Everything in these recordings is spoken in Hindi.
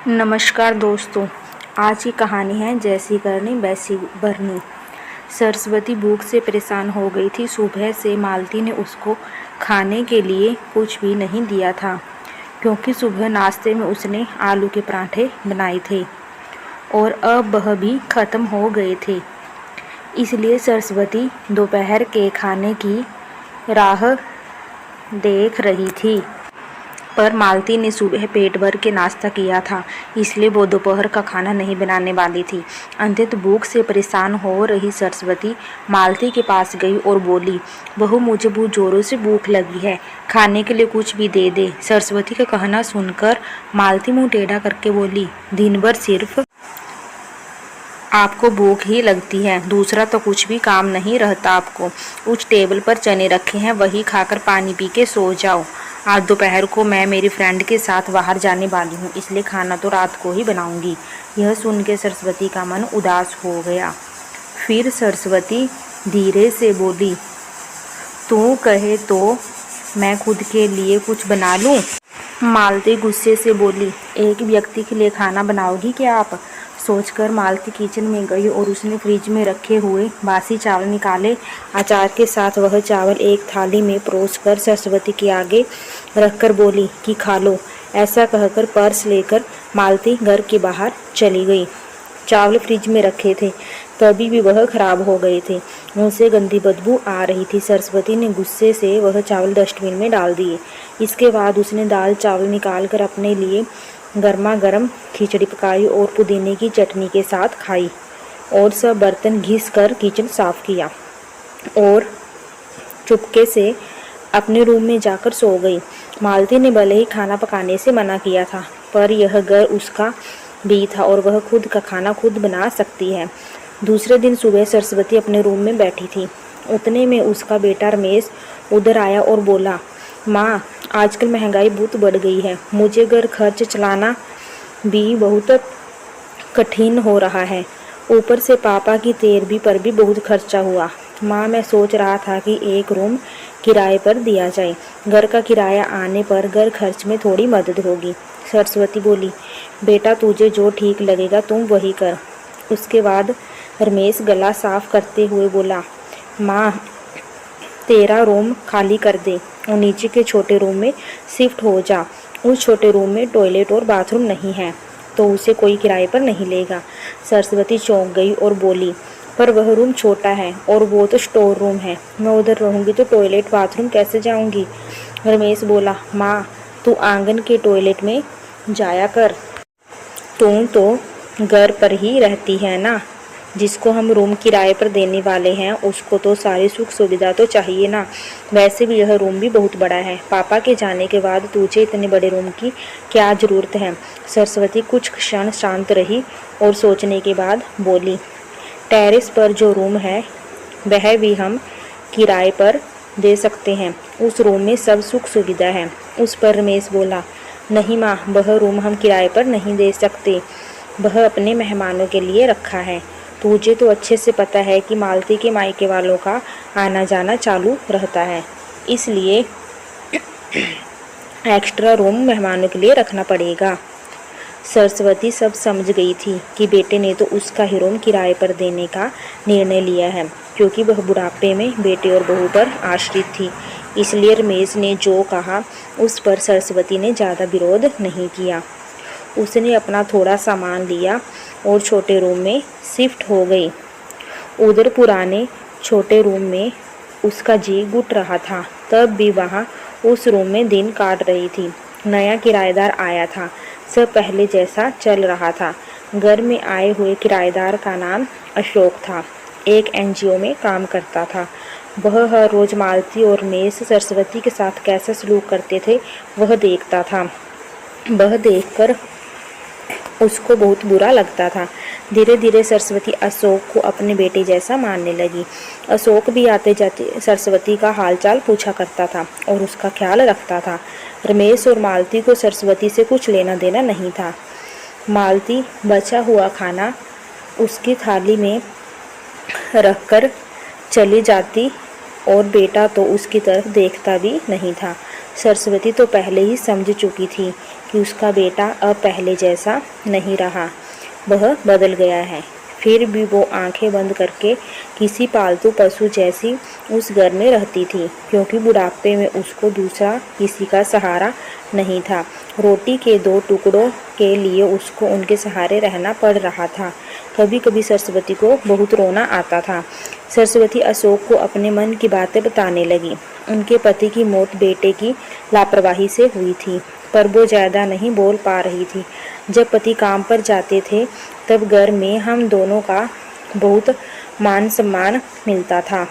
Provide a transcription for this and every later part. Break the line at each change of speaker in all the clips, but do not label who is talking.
नमस्कार दोस्तों। आज की कहानी है जैसी करनी वैसी भरनी। सरस्वती भूख से परेशान हो गई थी। सुबह से मालती ने उसको खाने के लिए कुछ भी नहीं दिया था, क्योंकि सुबह नाश्ते में उसने आलू के पराठे बनाए थे और अब वह भी ख़त्म हो गए थे। इसलिए सरस्वती दोपहर के खाने की राह देख रही थी। पर मालती ने सुबह पेट भर के नाश्ता किया था, इसलिए वो दोपहर का खाना नहीं बनाने वाली थी। अंततः भूख से परेशान हो रही सरस्वती मालती के पास गई और बोली, बहू मुझे बहुत ज़ोरों से भूख लगी है, खाने के लिए कुछ भी दे दे। सरस्वती का कहना सुनकर मालती मुंह टेढ़ा करके बोली, दिन भर सिर्फ आपको भूख ही लगती है, दूसरा तो कुछ भी काम नहीं रहता आपको। उस टेबल पर चने रखे हैं, वही खाकर पानी पी के सो जाओ। आज दोपहर को मैं मेरी फ्रेंड के साथ बाहर जाने वाली हूँ, इसलिए खाना तो रात को ही बनाऊंगी। यह सुन के सरस्वती का मन उदास हो गया। फिर सरस्वती धीरे से बोली, तू कहे तो मैं खुद के लिए कुछ बना लूँ। मालती गुस्से से बोली, एक व्यक्ति के लिए खाना बनाओगी क्या आप? सोचकर मालती किचन में गई और उसने फ्रिज में रखे हुए बासी चावल निकाले। अचार के साथ वह चावल एक थाली में परोसकर सरस्वती के आगे रखकर बोली कि खा लो। ऐसा कहकर पर्स लेकर मालती घर के बाहर चली गई। चावल फ्रिज में रखे थे, तभी भी वह खराब हो गए थे। उनसे गंदी बदबू आ रही थी। सरस्वती ने गुस्से से वह चावल डस्टबिन में डाल दिए। इसके बाद उसने दाल चावल निकालकर अपने लिए गर्मा गर्म खिचड़ी पकाई और पुदीने की चटनी के साथ खाई और सब बर्तन घिस कर किचन साफ किया और चुपके से अपने रूम में जाकर सो गई। मालती ने भले ही खाना पकाने से मना किया था, पर यह घर उसका भी था और वह खुद का खाना खुद बना सकती है। दूसरे दिन सुबह सरस्वती अपने रूम में बैठी थी। उतने में उसका बेटा रमेश उधर आया और बोला, माँ आजकल महंगाई बहुत बढ़ गई है, मुझे घर खर्च चलाना भी बहुत कठिन हो रहा है। ऊपर से पापा की तेरहवीं पर भी बहुत खर्चा हुआ। माँ मैं सोच रहा था कि एक रूम किराए पर दिया जाए, घर का किराया आने पर घर खर्च में थोड़ी मदद होगी। सरस्वती बोली, बेटा तुझे जो ठीक लगेगा तुम वही कर। उसके बाद रमेश गला साफ करते हुए बोला, माँ तेरा रूम खाली कर दे और नीचे के छोटे रूम में शिफ्ट हो जा। उस छोटे रूम में टॉयलेट और बाथरूम नहीं है, तो उसे कोई किराए पर नहीं लेगा। सरस्वती चौंक गई और बोली, पर वह रूम छोटा है और वो तो स्टोर रूम है, मैं उधर रहूँगी तो टॉयलेट बाथरूम कैसे जाऊँगी। रमेश बोला, माँ तू आंगन के टॉयलेट में जाया कर, तुम तो घर पर ही रहती है ना। जिसको हम रूम किराए पर देने वाले हैं उसको तो सारी सुख सुविधा तो चाहिए ना। वैसे भी यह रूम भी बहुत बड़ा है, पापा के जाने के बाद तुझे इतने बड़े रूम की क्या ज़रूरत है। सरस्वती कुछ क्षण शांत रही और सोचने के बाद बोली, टेरेस पर जो रूम है वह भी हम किराए पर दे सकते हैं, उस रूम में सब सुख सुविधा है। उस पर रमेश बोला, नहीं माँ वह रूम हम किराए पर नहीं दे सकते, वह अपने मेहमानों के लिए रखा है। तुझे तो अच्छे से पता है कि मालती के मायके वालों का आना जाना चालू रहता है, इसलिए एक्स्ट्रा रूम मेहमानों के लिए रखना पड़ेगा। सरस्वती सब समझ गई थी कि बेटे ने तो उसका ही रूम किराए पर देने का निर्णय लिया है, क्योंकि वह बुढ़ापे में बेटे और बहू पर आश्रित थी। इसलिए रमेश ने जो कहा उस पर सरस्वती ने ज़्यादा विरोध नहीं किया। उसने अपना थोड़ा सामान लिया और छोटे रूम में शिफ्ट हो गई। उधर पुराने छोटे रूम में उसका जी घुट रहा था, तब भी वहाँ उस रूम में दिन काट रही थी। नया किराएदार आया था, सब पहले जैसा चल रहा था। घर में आए हुए किराएदार का नाम अशोक था, एक एनजीओ में काम करता था। वह हर रोज़ मालती और रमेश सरस्वती के साथ कैसा सलूक करते थे वह देखता था। वह देखकर उसको बहुत बुरा लगता था। धीरे धीरे सरस्वती अशोक को अपने बेटे जैसा मानने लगी। अशोक भी आते जाते सरस्वती का हालचाल पूछा करता था और उसका ख्याल रखता था। रमेश और मालती को सरस्वती से कुछ लेना देना नहीं था। मालती बचा हुआ खाना उसकी थाली में रखकर चली जाती और बेटा तो उसकी तरफ देखता भी नहीं था। सरस्वती तो पहले ही समझ चुकी थी कि उसका बेटा अब पहले जैसा नहीं रहा, वह बदल गया है। फिर भी वो आंखें बंद करके किसी पालतू पशु जैसी उस घर में रहती थी, क्योंकि बुढ़ापे में उसको दूसरा किसी का सहारा नहीं था। रोटी के 2 टुकड़ों के लिए उसको उनके सहारे रहना पड़ रहा था। कभी कभी सरस्वती को बहुत रोना आता था। सरस्वती अशोक को अपने मन की बातें बताने लगी। उनके पति की मौत बेटे की लापरवाही से हुई थी, पर वो ज़्यादा नहीं बोल पा रही थी। जब पति काम पर जाते थे तब घर में हम दोनों का बहुत मान सम्मान मिलता था।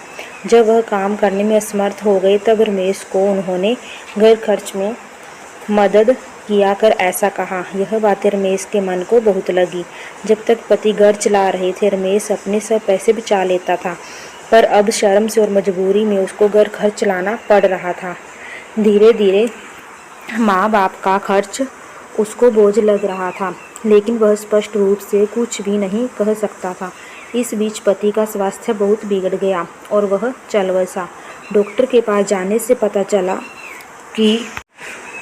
जब वह काम करने में असमर्थ हो गए तब रमेश को उन्होंने घर खर्च में मदद किया कर ऐसा कहा। यह बातें रमेश के मन को बहुत लगी। जब तक पति घर चला रहे थे रमेश अपने सब पैसे बचा लेता था, पर अब शर्म से और मजबूरी में उसको घर खर्च चलाना पड़ रहा था। धीरे धीरे माँ बाप का खर्च उसको बोझ लग रहा था, लेकिन वह स्पष्ट रूप से कुछ भी नहीं कह सकता था। इस बीच पति का स्वास्थ्य बहुत बिगड़ गया और वह चल बसा। डॉक्टर के पास जाने से पता चला कि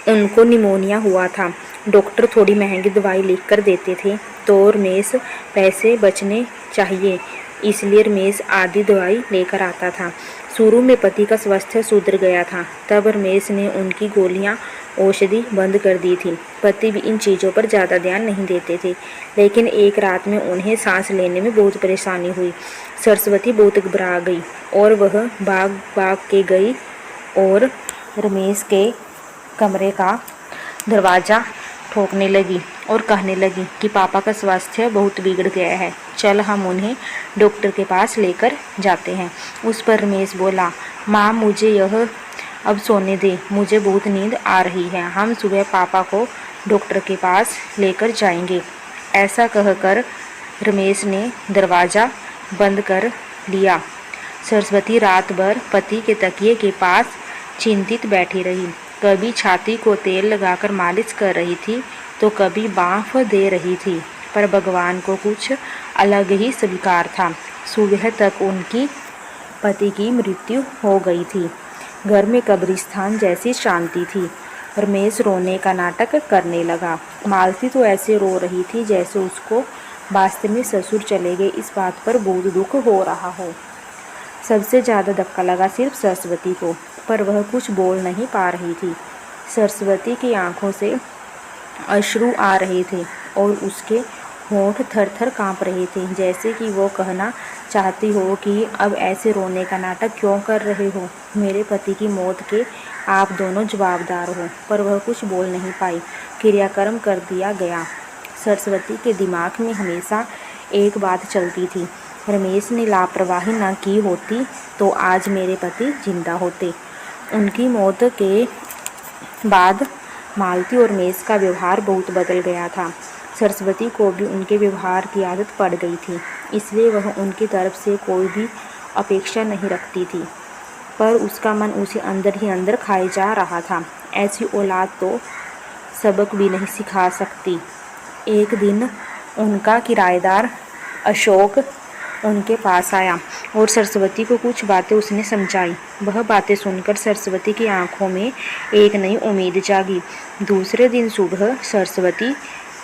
उनको निमोनिया हुआ था। डॉक्टर थोड़ी महंगी दवाई लिख कर देते थे, तो रमेश पैसे बचने चाहिए, इसलिए रमेश आधी दवाई लेकर आता था। शुरू में पति का स्वास्थ्य सुधर गया था, तब रमेश ने उनकी गोलियां औषधि बंद कर दी थी। पति भी इन चीज़ों पर ज़्यादा ध्यान नहीं देते थे, लेकिन एक रात में उन्हें सांस लेने में बहुत परेशानी हुई। सरस्वती बहुत घबरा गई और वह भाग भाग के गई और रमेश के कमरे का दरवाज़ा ठोकने लगी और कहने लगी कि पापा का स्वास्थ्य बहुत बिगड़ गया है, चल हम उन्हें डॉक्टर के पास लेकर जाते हैं। उस पर रमेश बोला, माँ मुझे यह अब सोने दे, मुझे बहुत नींद आ रही है, हम सुबह पापा को डॉक्टर के पास लेकर जाएंगे। ऐसा कहकर रमेश ने दरवाज़ा बंद कर लिया। सरस्वती रात भर पति के तकिए के पास चिंतित बैठी रही। कभी छाती को तेल लगाकर मालिश कर रही थी तो कभी बाँफ दे रही थी, पर भगवान को कुछ अलग ही स्वीकार था। सुबह तक उनकी पति की मृत्यु हो गई थी। घर में कब्रिस्तान जैसी शांति थी। रमेश रोने का नाटक करने लगा। मालती तो ऐसे रो रही थी जैसे उसको वास्तव में ससुर चले गए इस बात पर बहुत दुख हो रहा हो। सबसे ज़्यादा धक्का लगा सिर्फ सरस्वती को, पर वह कुछ बोल नहीं पा रही थी। सरस्वती की आंखों से अश्रु आ रहे थे और उसके होंठ थर-थर कांप रहे थे, जैसे कि वो कहना चाहती हो कि अब ऐसे रोने का नाटक क्यों कर रहे हो, मेरे पति की मौत के आप दोनों जवाबदार हो। पर वह कुछ बोल नहीं पाई। क्रियाक्रम कर दिया गया। सरस्वती के दिमाग में हमेशा एक बात चलती थी, रमेश ने लापरवाही न की होती तो आज मेरे पति जिंदा होते। उनकी मौत के बाद मालती और रमेश का व्यवहार बहुत बदल गया था। सरस्वती को भी उनके व्यवहार की आदत पड़ गई थी, इसलिए वह उनकी तरफ से कोई भी अपेक्षा नहीं रखती थी, पर उसका मन उसे अंदर ही अंदर खाए जा रहा था। ऐसी औलाद तो सबक भी नहीं सिखा सकती। एक दिन उनका किराएदार अशोक उनके पास आया और सरस्वती को कुछ बातें उसने समझाई। वह बातें सुनकर सरस्वती की आंखों में एक नई उम्मीद जागी। दूसरे दिन सुबह सरस्वती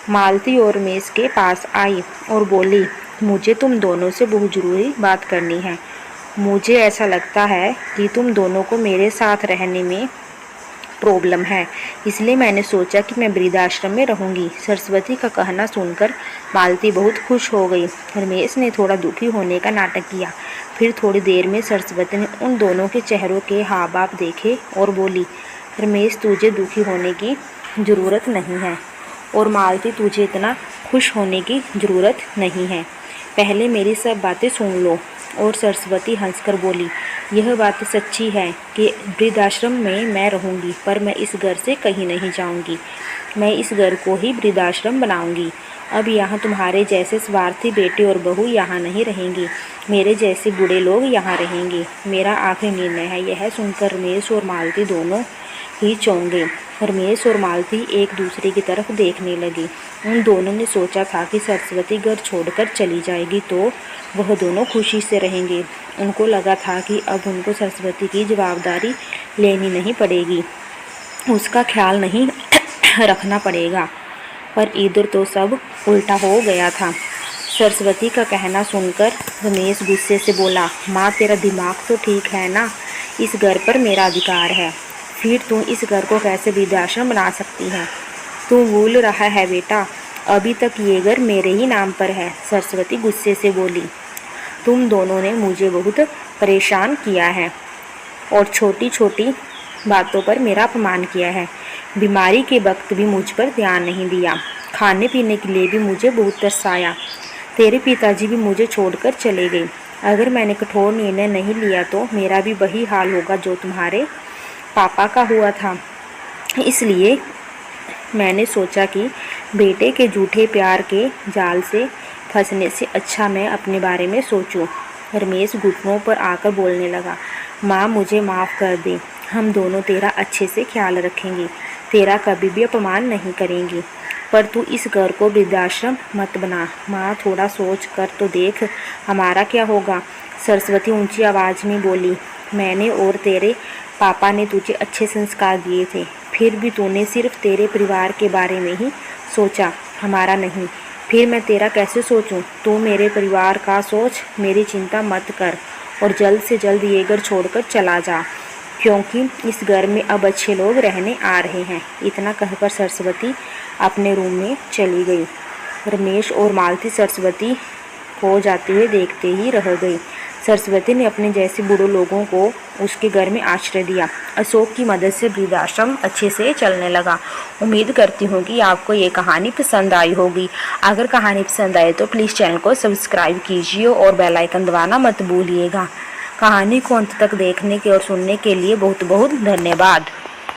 मालती और रमेश के पास आई और बोली, मुझे तुम दोनों से बहुत ज़रूरी बात करनी है। मुझे ऐसा लगता है कि तुम दोनों को मेरे साथ रहने में प्रॉब्लम है, इसलिए मैंने सोचा कि मैं वृद्धाश्रम में रहूंगी। सरस्वती का कहना सुनकर मालती बहुत खुश हो गई। रमेश ने थोड़ा दुखी होने का नाटक किया। फिर थोड़ी देर में सरस्वती ने उन दोनों के चेहरों के हाव भाव देखे और बोली, रमेश तुझे दुखी होने की ज़रूरत नहीं है और मालती तुझे इतना खुश होने की ज़रूरत नहीं है। पहले मेरी सब बातें सुन लो। और सरस्वती हंसकर बोली, यह बात सच्ची है कि वृद्धाश्रम में मैं रहूंगी, पर मैं इस घर से कहीं नहीं जाऊंगी। मैं इस घर को ही वृद्धाश्रम बनाऊंगी। अब यहाँ तुम्हारे जैसे स्वार्थी बेटे और बहू यहाँ नहीं रहेंगी, मेरे जैसे बूढ़े लोग यहाँ रहेंगे। मेरा आखिरी निर्णय है। यह सुनकर रमेश और मालती दोनों ही चौंक गए। रमेश और मालती एक दूसरे की तरफ देखने लगे। उन दोनों ने सोचा था कि सरस्वती घर छोड़कर चली जाएगी तो वह दोनों खुशी से रहेंगे। उनको लगा था कि अब उनको सरस्वती की जवाबदारी लेनी नहीं पड़ेगी। उसका ख्याल नहीं रखना पड़ेगा। पर इधर तो सब उल्टा हो गया था। सरस्वती का कहना सुनकर रमेश गुस्से से बोला, माँ तेरा दिमाग तो ठीक है ना, इस घर पर मेरा अधिकार है, फिर तू इस घर को कैसे वृद्धाश्रम बना सकती है? तू भूल रहा है बेटा, अभी तक ये घर मेरे ही नाम पर है। सरस्वती गुस्से से बोली, तुम दोनों ने मुझे बहुत परेशान किया है और छोटी छोटी बातों पर मेरा अपमान किया है। बीमारी के वक्त भी मुझ पर ध्यान नहीं दिया, खाने पीने के लिए भी मुझे बहुत तरसाया। तेरे पिताजी भी मुझे छोड़कर चले गए। अगर मैंने कठोर निर्णय नहीं लिया तो मेरा भी वही हाल होगा जो तुम्हारे पापा का हुआ था। इसलिए मैंने सोचा कि बेटे के झूठे प्यार के जाल से फंसने से अच्छा मैं अपने बारे में सोचूं। रमेश घुटनों पर आकर बोलने लगा, माँ मुझे माफ़ कर दे, हम दोनों तेरा अच्छे से ख्याल रखेंगे, तेरा कभी भी अपमान नहीं करेंगी, पर तू इस घर को वृद्धाश्रम मत बना। माँ थोड़ा सोच कर तो देख, हमारा क्या होगा? सरस्वती ऊंची आवाज़ में बोली, मैंने और तेरे पापा ने तुझे अच्छे संस्कार दिए थे, फिर भी तूने सिर्फ तेरे परिवार के बारे में ही सोचा, हमारा नहीं। फिर मैं तेरा कैसे सोचूं? तू मेरे परिवार का सोच, मेरी चिंता मत कर और जल्द से जल्द ये घर छोड़कर चला जा, क्योंकि इस घर में अब अच्छे लोग रहने आ रहे हैं। इतना कहकर सरस्वती अपने रूम में चली गई। रमेश और मालती सरस्वती को जाते हुए देखते ही रह गई। सरस्वती ने अपने जैसे बूढ़े लोगों को उसके घर में आश्रय दिया। अशोक की मदद से वृद्धाश्रम अच्छे से चलने लगा। उम्मीद करती हूँ कि आपको ये कहानी पसंद आई होगी। अगर कहानी पसंद आए तो प्लीज़ चैनल को सब्सक्राइब कीजिए और बेल आइकन दबाना मत भूलिएगा। कहानी को अंत तक देखने के और सुनने के लिए बहुत बहुत धन्यवाद।